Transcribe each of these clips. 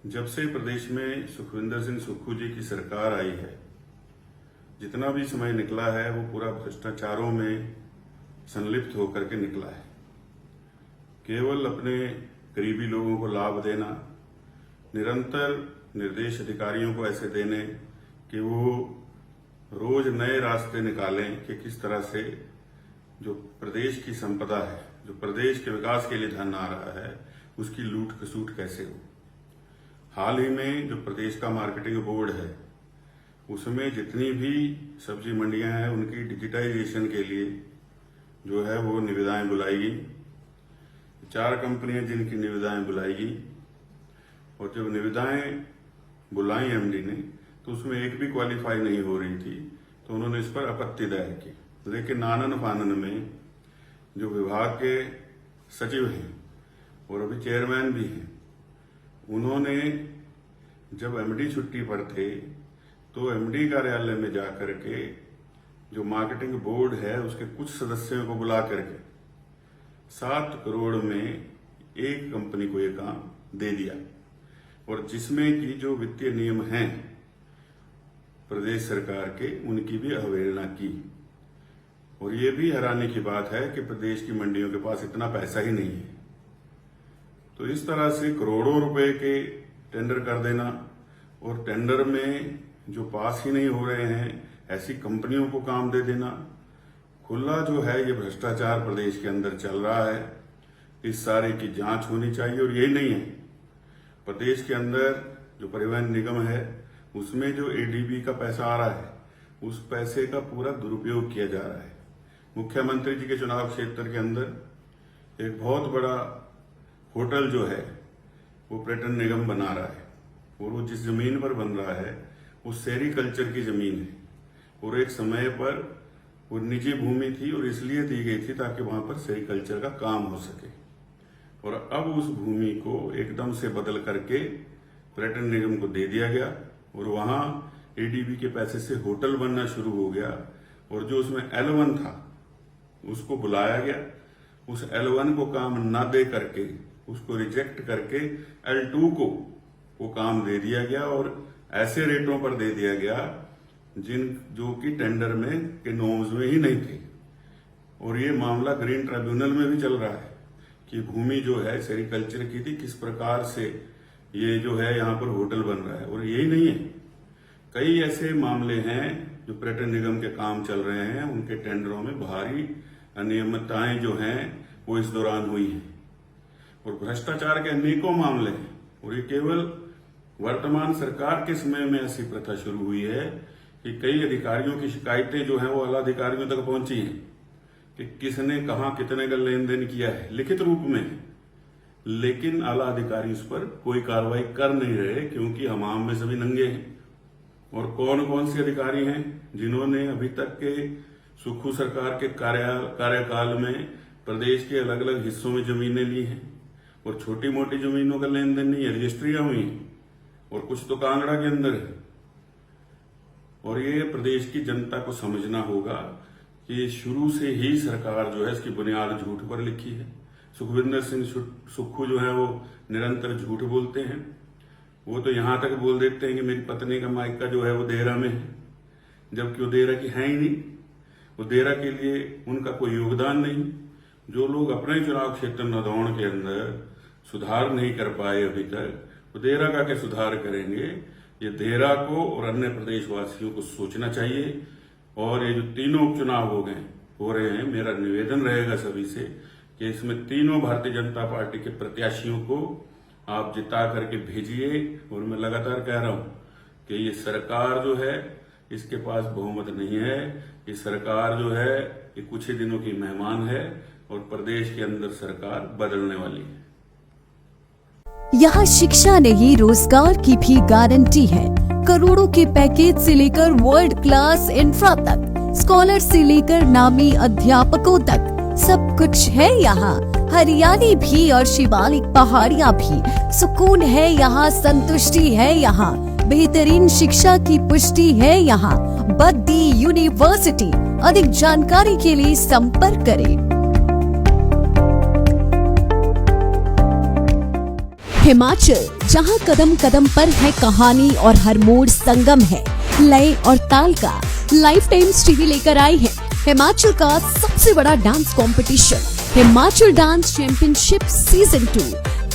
जब से प्रदेश में सुखविंदर सिंह सुक्खू जी की सरकार आई है, जितना भी समय निकला है वो पूरा भ्रष्टाचारों में संलिप्त होकर के निकला है। केवल अपने करीबी लोगों को लाभ देना, निरंतर निर्देश अधिकारियों को ऐसे देने कि वो रोज नए रास्ते निकालें कि किस तरह से जो प्रदेश की संपदा है, जो प्रदेश के विकास के लिए धन आ रहा है, उसकी लूट खसूट कैसे हो। हाल ही में जो प्रदेश का मार्केटिंग बोर्ड है, उसमें जितनी भी सब्जी मंडियां हैं उनकी डिजिटाइजेशन के लिए जो है वो निविदाएं बुलाई गई। 4 कंपनियां जिनकी निविदाएं बुलाई गई, और जब निविदाएं बुलाई एमडी ने तो उसमें एक भी क्वालिफाई नहीं हो रही थी, तो उन्होंने इस पर आपत्ति दायर की। लेकिन आनन फानन में जो विभाग के सचिव हैं और अभी चेयरमैन भी हैं, उन्होंने जब एमडी छुट्टी पर थे तो एमडी कार्यालय में जाकर के जो मार्केटिंग बोर्ड है उसके कुछ सदस्यों को बुला करके 7 करोड़ में एक कंपनी को ये काम दे दिया, और जिसमें कि जो वित्तीय नियम हैं प्रदेश सरकार के, उनकी भी अवहेलना की। और ये भी हैरानी की बात है कि प्रदेश की मंडियों के पास इतना पैसा ही नहीं है। तो इस तरह से करोड़ों रुपए के टेंडर कर देना, और टेंडर में जो पास ही नहीं हो रहे हैं ऐसी कंपनियों को काम दे देना, खुला जो है ये भ्रष्टाचार प्रदेश के अंदर चल रहा है। इस सारे की जांच होनी चाहिए। और यही नहीं है, प्रदेश के अंदर जो परिवहन निगम है उसमें जो एडीबी का पैसा आ रहा है, उस पैसे का पूरा दुरुपयोग किया जा रहा है। मुख्यमंत्री जी के चुनाव क्षेत्र के अंदर एक बहुत बड़ा होटल जो है वो पर्यटन निगम बना रहा है, और वो जिस जमीन पर बन रहा है वो सेरिकल्चर की जमीन है, और एक समय पर वो निजी भूमि थी और इसलिए दी गई थी ताकि वहां पर सेरिकल्चर का काम हो सके। और अब उस भूमि को एकदम से बदल करके पर्यटन निगम को दे दिया गया, और वहां एडीबी के पैसे से होटल बनना शुरू हो गया। और जो उसमें L1 था उसको बुलाया गया, उस L1 को काम न दे करके उसको रिजेक्ट करके L2 को वो काम दे दिया गया, और ऐसे रेटों पर दे दिया गया जो कि टेंडर में के नॉर्म्स में ही नहीं थे। और ये मामला ग्रीन ट्रिब्यूनल में भी चल रहा है कि भूमि जो है सेरिकल्चर की थी, किस प्रकार से ये जो है यहाँ पर होटल बन रहा है। और यही नहीं है, कई ऐसे मामले हैं जो पर्यटन निगम के काम चल रहे हैं, उनके टेंडरों में भारी अनियमितताएं जो हैं वो इस दौरान हुई हैं, और भ्रष्टाचार के अनेकों मामले हैं। और ये केवल वर्तमान सरकार के समय में ऐसी प्रथा शुरू हुई है कि कई अधिकारियों की शिकायतें जो हैं वो आला अधिकारियों तक पहुंची हैं कि किसने कहां कितने का लेन देन किया है, लिखित रूप में। लेकिन आला अधिकारी उस पर कोई कार्रवाई कर नहीं रहे, क्योंकि हमाम में सभी नंगे हैं। और कौन कौन से अधिकारी हैं जिन्होंने अभी तक के सुक्खू सरकार के कार्यकाल में प्रदेश के अलग अलग हिस्सों में जमीनें ली हैं, और छोटी मोटी जमीनों का लेन देन नहीं है, रजिस्ट्रियां हुई हैं, और कुछ तो कांगड़ा के अंदर है। और ये प्रदेश की जनता को समझना होगा कि शुरू से ही सरकार जो है इसकी बुनियाद झूठ पर लिखी है। सुखविंदर सिंह सुक्खू जो है वो निरंतर झूठ बोलते हैं। वो तो यहां तक बोल देते हैं कि मेरी पत्नी का मायका जो है वो देहरा में है, जबकि वो देहरा की है ही नहीं। वो देहरा के लिए उनका कोई योगदान नहीं। जो लोग अपने चुनाव क्षेत्र नदौन के अंदर सुधार नहीं कर पाए अभी तक, वो देहरा का क्या सुधार करेंगे। ये देहरा को और अन्य प्रदेशवासियों को सोचना चाहिए। और ये जो तीनों उपचुनाव हो रहे हैं, मेरा निवेदन रहेगा सभी से कि इसमें तीनों भारतीय जनता पार्टी के प्रत्याशियों को आप जिता करके भेजिए। और मैं लगातार कह रहा हूं कि ये सरकार जो है इसके पास बहुमत नहीं है। ये सरकार जो है ये कुछ ही दिनों की मेहमान है, और प्रदेश के अंदर सरकार बदलने वाली है। यहाँ शिक्षा नहीं, रोजगार की भी गारंटी है। करोड़ों के पैकेज से लेकर वर्ल्ड क्लास इंफ्रा तक, स्कॉलर से लेकर नामी अध्यापकों तक सब कुछ है यहाँ। हरियाली भी और शिवालिक पहाड़ियाँ भी, सुकून है यहाँ, संतुष्टि है यहाँ, बेहतरीन शिक्षा की पुष्टि है यहाँ। बद्दी यूनिवर्सिटी। अधिक जानकारी के लिए संपर्क करें। हिमाचल जहां कदम कदम पर है कहानी और हर मोड़ संगम है लय और ताल का। लाइफ टाइम्स टीवी लेकर आई है हिमाचल का सबसे बड़ा dance competition, Himachal dance championship season 2।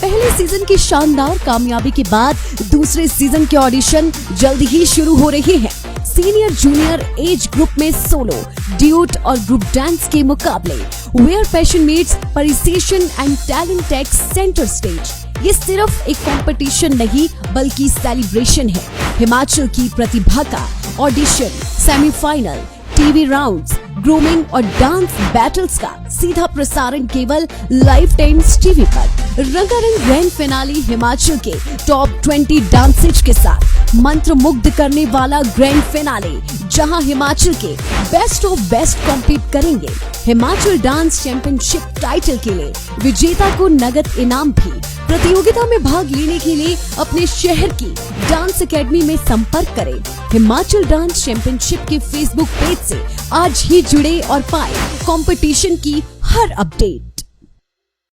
पहले सीजन की शानदार कामयाबी के बाद दूसरे सीजन के ऑडिशन जल्द ही शुरू हो रहे हैं। सीनियर जूनियर एज ग्रुप में सोलो, ड्यूट और ग्रुप डांस के मुकाबले, where passion meets precision and talent takes centre stage. ये सिर्फ एक कंपटीशन नहीं बल्कि सेलिब्रेशन है। हिमाचल की प्रतिभा का audition, semifinal, TV rounds, grooming और डांस बैटल्स का सीधा प्रसारण केवल लाइफ टाइम्स टीवी पर। रंगारंग ग्रैंड फिनाले हिमाचल के टॉप 20 डांसेज के साथ मंत्रमुग्ध करने वाला ग्रैंड फिनाले, जहां हिमाचल के बेस्ट ऑफ बेस्ट कॉम्पीट करेंगे। हिमाचल डांस चैंपियनशिप टाइटल के लिए विजेता को नगद इनाम भी। प्रतियोगिता में भाग लेने के लिए अपने शहर की डांस एकेडमी में संपर्क करें। हिमाचल डांस चैंपियनशिप के फेसबुक पेज से आज ही जुड़े और पाएं कंपटीशन की हर अपडेट।